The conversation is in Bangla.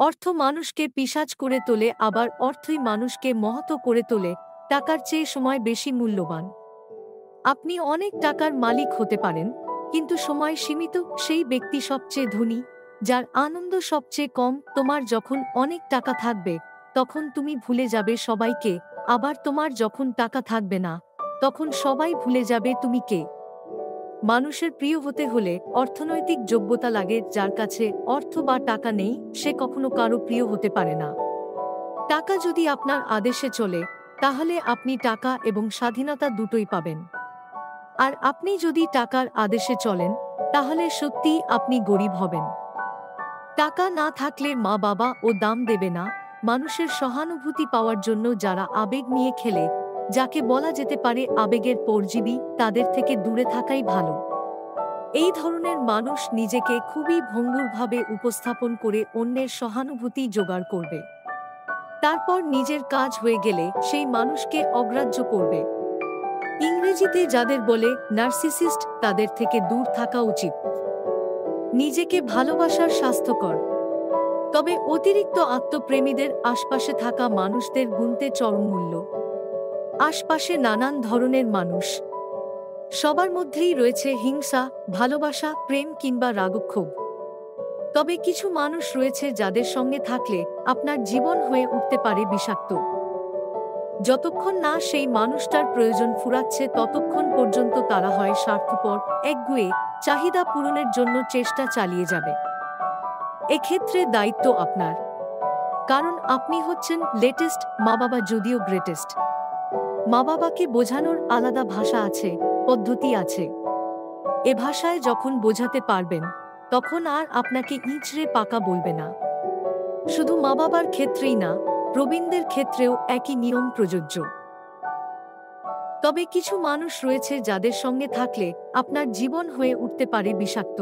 অর্থ মানুষকে পিশাচ করে তোলে, আবার অর্থই মানুষকে মহৎ করে তোলে। টাকার চেয়ে সময় বেশি মূল্যবান। আপনি অনেক টাকার মালিক হতে পারেন, কিন্তু সময় সীমিত। সেই ব্যক্তি সবচেয়ে ধনী, যার আনন্দ সবচেয়ে কম। তোমার যখন অনেক টাকা থাকবে, তখন তুমি ভুলে যাবে সবাইকে। আবার তোমার যখন টাকা থাকবে না, তখন সবাই ভুলে যাবে তুমি কে। মানুষের প্রিয় হতে হলে অর্থনৈতিক যোগ্যতা লাগে। যার কাছে অর্থ বা টাকা নেই, সে কখনো কারো প্রিয় হতে পারে না। টাকা যদি আপনার আদেশে চলে, তাহলে আপনি টাকা এবং স্বাধীনতা দুটোই পাবেন। আর আপনি যদি টাকার আদেশে চলেন, তাহলে সত্যিই আপনি গরিব হবেন। টাকা না থাকলে মা বাবা ও দাম দেবে না। মানুষের সহানুভূতি পাওয়ার জন্য যারা আবেগ নিয়ে খেলে, যাকে বলা যেতে পারে আবেগের পরজীবী, তাদের থেকে দূরে থাকাই ভালো। এই ধরনের মানুষ নিজেকে খুবই ভঙ্গুরভাবে উপস্থাপন করে অন্যের সহানুভূতি জোগাড় করবে। তারপর নিজের কাজ হয়ে গেলে সেই মানুষকে অগ্রাহ্য করবে। ইংরেজিতে যাদের বলে নার্সিসিস্ট, তাদের থেকে দূর থাকা উচিত। নিজেকে ভালোবাসার স্বাস্থ্যকর, তবে অতিরিক্ত আত্মপ্রেমীদের আশপাশে থাকা মানুষদের গুনতে চরম মূল্য। আশপাশে নানান ধরনের মানুষ, সবার মধ্যেই রয়েছে হিংসা, ভালোবাসা, প্রেম কিংবা রাগক্ষোভ। তবে কিছু মানুষ রয়েছে যাদের সঙ্গে থাকলে আপনার জীবন হয়ে উঠতে পারে বিষাক্ত। যতক্ষণ না সেই মানুষটার প্রয়োজন ফুরাচ্ছে, ততক্ষণ পর্যন্ত তারা হয় স্বার্থপর, একগুঁয়ে, চাহিদা পূরণের জন্য চেষ্টা চালিয়ে যাবে। এক্ষেত্রে দায়িত্ব আপনার, কারণ আপনি হচ্ছেন লেটেস্ট। মা বাবা যদিও গ্রেটেস্ট, মা বাবাকে বোঝানোর আলাদা ভাষা আছে, পদ্ধতি আছে। এ ভাষায় যখন বোঝাতে পারবেন, তখন আর আপনাকে ইঁচড়ে পাকা বলবে না। শুধু মা বাবার ক্ষেত্রেই না, প্রবীণদের ক্ষেত্রেও একই নিয়ম প্রযোজ্য। তবে কিছু মানুষ রয়েছে যাদের সঙ্গে থাকলে আপনার জীবন হয়ে উঠতে পারে বিষাক্ত।